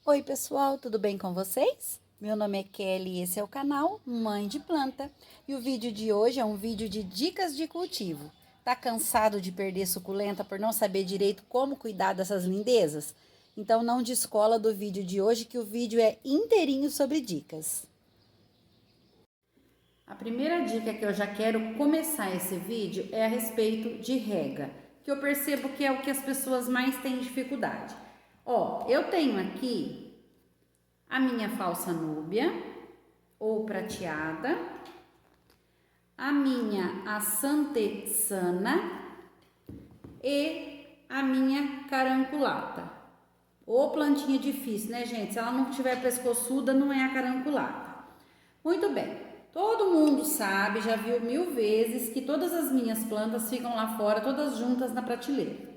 Oi pessoal, tudo bem com vocês? Meu nome é Kelly e esse é o canal Mãe de Planta. E o vídeo de hoje é um vídeo de dicas de cultivo. Tá cansado de perder suculenta por não saber direito como cuidar dessas lindezas? Então não descola do vídeo de hoje que o vídeo é inteirinho sobre dicas. A primeira dica que eu já quero começar esse vídeo é a respeito de rega, que eu percebo que é o que as pessoas mais têm dificuldade. Ó, eu tenho aqui a minha falsa núbia ou prateada, a minha assantessana e a minha caranculata. Ou plantinha difícil, né, gente? Se ela não tiver pescoçuda, não é a caranculata. Muito bem. Todo mundo sabe, já viu 1000 vezes que todas as minhas plantas ficam lá fora, todas juntas na prateleira.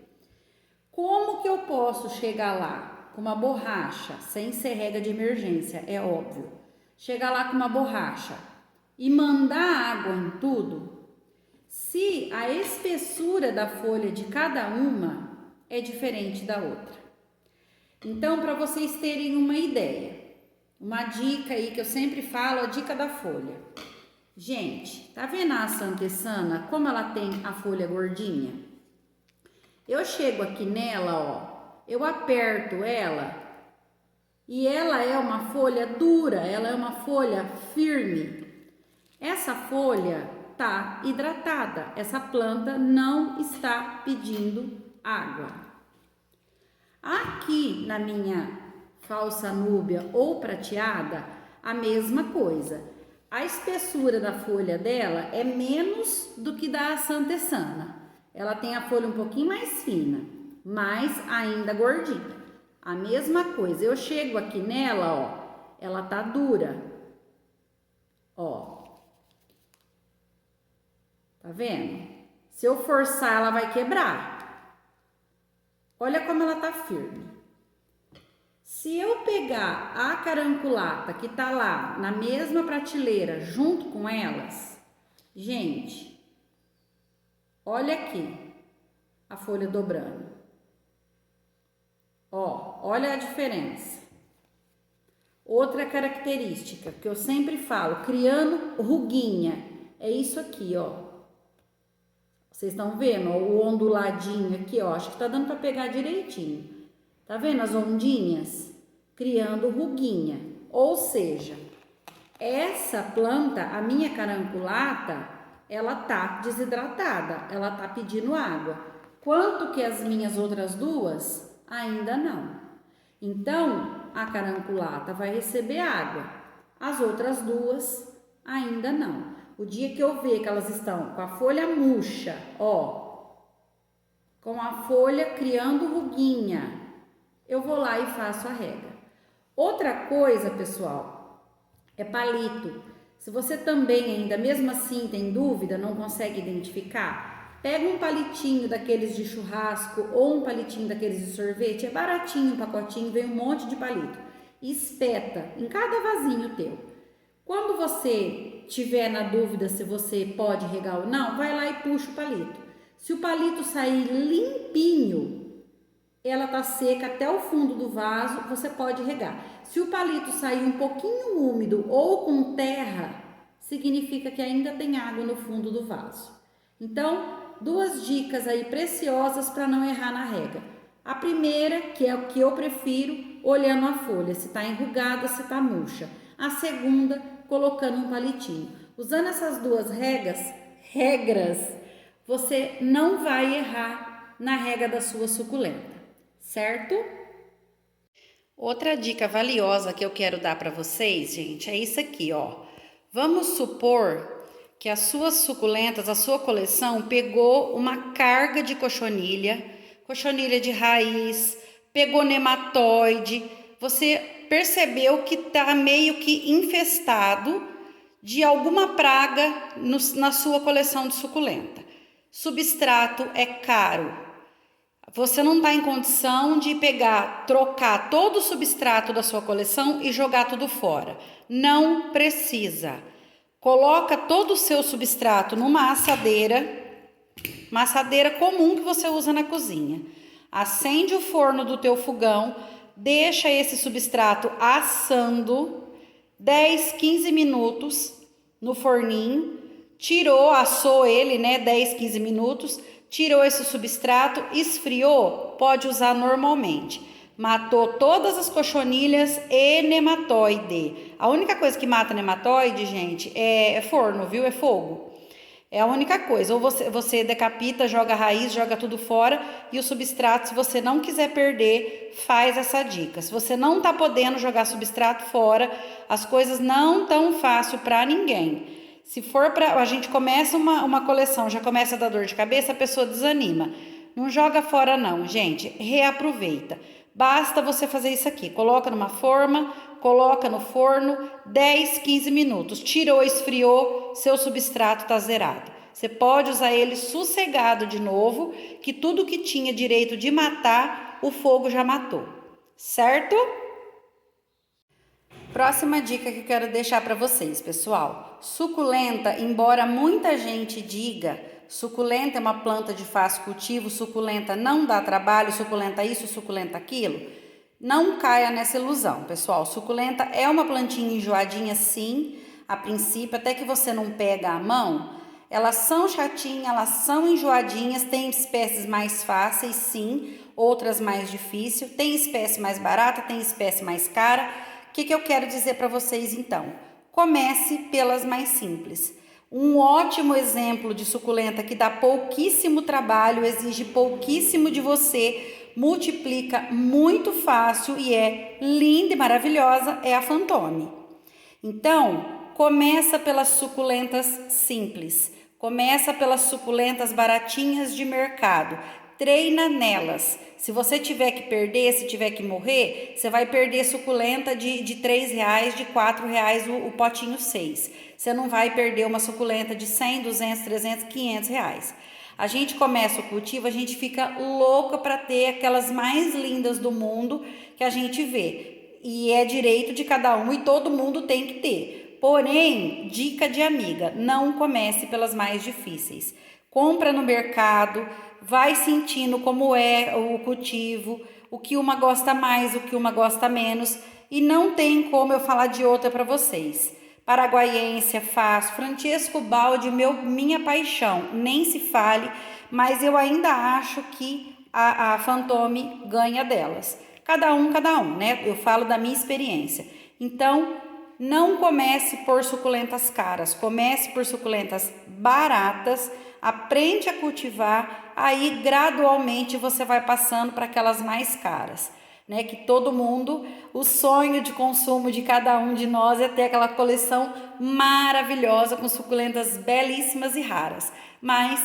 Como que eu posso chegar lá com uma borracha, sem ser rega de emergência, é óbvio. Chegar lá com uma borracha e mandar água em tudo, se a espessura da folha de cada uma é diferente da outra. Então, para vocês terem uma ideia, uma dica aí que eu sempre falo, a dica da folha. Gente, tá vendo a assantessana, como ela tem a folha gordinha? Eu chego aqui nela, ó, eu aperto ela e ela é uma folha dura, ela é uma folha firme. Essa folha tá hidratada, essa planta não está pedindo água. Aqui na minha falsa núbia ou prateada, a mesma coisa. A espessura da folha dela é menos do que da assantessana. Ela tem a folha um pouquinho mais fina, mas ainda gordinha. A mesma coisa, eu chego aqui nela, ó, ela tá dura. Ó. Tá vendo? Se eu forçar, ela vai quebrar. Olha como ela tá firme. Se eu pegar a caranculata que tá lá na mesma prateleira junto com elas, gente, olha aqui a folha dobrando. Ó, olha a diferença. Outra característica que eu sempre falo, criando ruguinha, é isso aqui, ó. Vocês estão vendo ó, o onduladinho aqui, ó, acho que tá dando para pegar direitinho. Tá vendo as ondinhas? Criando ruguinha. Ou seja, essa planta, a minha caranculata, ela tá desidratada, ela tá pedindo água. Quanto que as minhas outras duas? Ainda não. Então, a caranculata vai receber água. As outras duas ainda não. O dia que eu ver que elas estão com a folha murcha, ó, com a folha criando ruguinha, eu vou lá e faço a rega. Outra coisa, pessoal, é palito. Se você também ainda, mesmo assim, tem dúvida, não consegue identificar, pega um palitinho daqueles de churrasco ou um palitinho daqueles de sorvete, é baratinho um pacotinho, vem um monte de palito. Espeta em cada vasinho teu. Quando você tiver na dúvida se você pode regar ou não, vai lá e puxa o palito. Se o palito sair limpinho, ela tá seca até o fundo do vaso, você pode regar. Se o palito sair um pouquinho úmido ou com terra, significa que ainda tem água no fundo do vaso. Então, duas dicas aí preciosas para não errar na rega. A primeira, que é o que eu prefiro, olhando a folha, se tá enrugada, se tá murcha. A segunda, colocando um palitinho. Usando essas duas regras, você não vai errar na rega da sua suculenta. Certo? Outra dica valiosa que eu quero dar para vocês, gente, é isso aqui, ó. Vamos supor que as suas suculentas, a sua coleção pegou uma carga de cochonilha de raiz, pegou nematóide, você percebeu que tá meio que infestado de alguma praga na sua coleção de suculenta. Substrato é caro. Você não está em condição de trocar todo o substrato da sua coleção e jogar tudo fora. Não precisa. Coloca todo o seu substrato numa assadeira comum que você usa na cozinha. Acende o forno do teu fogão, deixa esse substrato assando 10, 15 minutos no forninho, tirou, assou ele, né, 10, 15 minutos, tirou esse substrato, esfriou, pode usar normalmente. Matou todas as cochonilhas e nematóide. A única coisa que mata nematóide, gente, é forno, viu? É fogo. É a única coisa. Ou você decapita, joga a raiz, joga tudo fora. E o substrato, se você não quiser perder, faz essa dica. Se você não tá podendo jogar substrato fora, as coisas não tão fácil para ninguém. Se for para a gente começa uma coleção, já começa a dar dor de cabeça, a pessoa desanima. Não joga fora não, gente. Reaproveita. Basta você fazer isso aqui. Coloca numa forma, coloca no forno, 10, 15 minutos. Tirou, esfriou, seu substrato está zerado. Você pode usar ele sossegado de novo, que tudo que tinha direito de matar, o fogo já matou. Certo? Próxima dica que eu quero deixar para vocês, pessoal. Suculenta, embora muita gente diga, suculenta é uma planta de fácil cultivo, suculenta não dá trabalho, suculenta isso, suculenta aquilo. Não caia nessa ilusão, pessoal. Suculenta é uma plantinha enjoadinha, sim, a princípio, até que você não pega a mão. Elas são chatinhas, elas são enjoadinhas, tem espécies mais fáceis, sim, outras mais difíceis, tem espécie mais barata, tem espécie mais cara. O que eu quero dizer para vocês então? Comece pelas mais simples. Um ótimo exemplo de suculenta que dá pouquíssimo trabalho, exige pouquíssimo de você, multiplica muito fácil e é linda e maravilhosa, é a Fantôme. Então, começa pelas suculentas simples, começa pelas suculentas baratinhas de mercado, treina nelas. Se você tiver que perder, se tiver que morrer, você vai perder suculenta de 3 reais, de 4 reais o potinho 6. Você não vai perder uma suculenta de 100, 200, 300, 500 reais. A gente começa o cultivo, a gente fica louca para ter aquelas mais lindas do mundo que a gente vê. E é direito de cada um e todo mundo tem que ter. Porém, dica de amiga, não comece pelas mais difíceis. Compra no mercado, vai sentindo como é o cultivo, o que uma gosta mais, o que uma gosta menos, e não tem como eu falar de outra para vocês. Paraguaiense é fácil, Francesco Baldi, minha paixão, nem se fale, mas eu ainda acho que a Fantôme ganha delas. Cada um, né? Eu falo da minha experiência. Então, não comece por suculentas caras, comece por suculentas baratas, aprende a cultivar, aí gradualmente você vai passando para aquelas mais caras, né? Que todo mundo, o sonho de consumo de cada um de nós é ter aquela coleção maravilhosa com suculentas belíssimas e raras, mas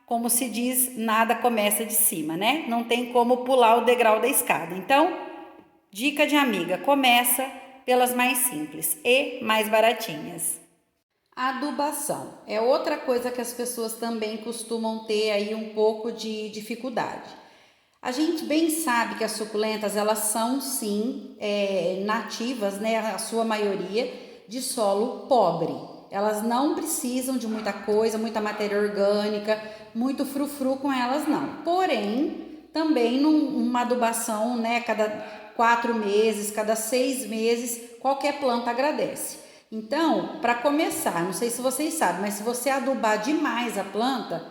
como se diz, nada começa de cima, né? Não tem como pular o degrau da escada. Então, dica de amiga, começa pelas mais simples e mais baratinhas. Adubação é outra coisa que as pessoas também costumam ter aí um pouco de dificuldade. A gente bem sabe que as suculentas, elas são sim nativas, né, a sua maioria, de solo pobre. Elas não precisam de muita coisa, muita matéria orgânica, muito frufru com elas não. Porém, também numa adubação, né, cada 4 meses, cada 6 meses, qualquer planta agradece. Então, para começar, não sei se vocês sabem, mas se você adubar demais a planta,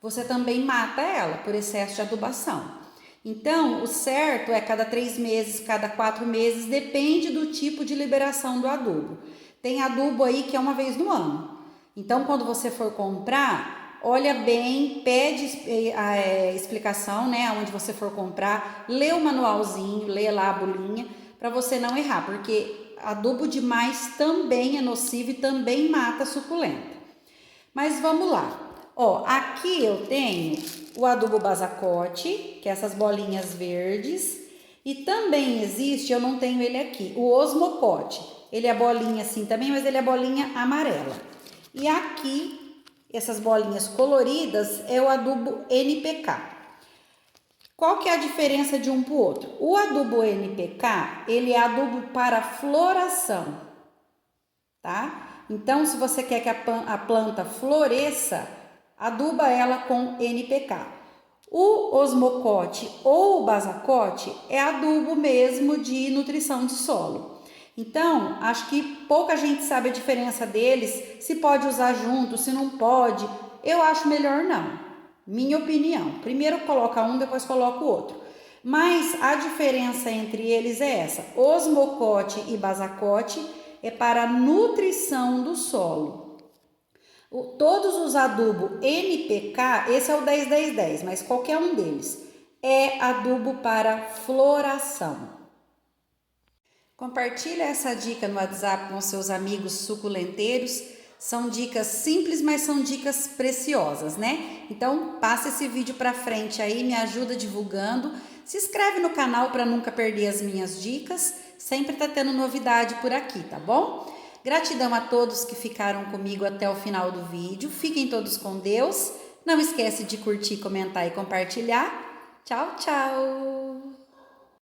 você também mata ela por excesso de adubação. Então, o certo é cada 3 meses, cada 4 meses, depende do tipo de liberação do adubo. Tem adubo aí que é uma vez no ano. Então, quando você for comprar, olha bem, pede a explicação, né, onde você for comprar, lê o manualzinho, lê lá a bulinha, para você não errar, porque adubo demais também é nocivo e também mata a suculenta. Mas vamos lá. Ó, aqui eu tenho o adubo Basacote, que é essas bolinhas verdes, e também existe, eu não tenho ele aqui, o Osmocote. Ele é bolinha assim também, mas ele é bolinha amarela. E aqui, essas bolinhas coloridas, é o adubo NPK. Qual que é a diferença de um para o outro? O adubo NPK, ele é adubo para floração, tá? Então, se você quer que a planta floresça, aduba ela com NPK. O osmocote ou o basacote é adubo mesmo de nutrição de solo. Então, acho que pouca gente sabe a diferença deles, se pode usar junto, se não pode. Eu acho melhor não. Minha opinião. Primeiro coloca um, depois coloca o outro. Mas a diferença entre eles é essa. Osmocote e basacote é para nutrição do solo. Todos os adubos NPK, esse é o 10-10-10, mas qualquer um deles, é adubo para floração. Compartilha essa dica no WhatsApp com seus amigos suculenteiros. São dicas simples, mas são dicas preciosas, né? Então, passa esse vídeo para frente aí, me ajuda divulgando. Se inscreve no canal para nunca perder as minhas dicas. Sempre tá tendo novidade por aqui, tá bom? Gratidão a todos que ficaram comigo até o final do vídeo. Fiquem todos com Deus. Não esquece de curtir, comentar e compartilhar. Tchau, tchau!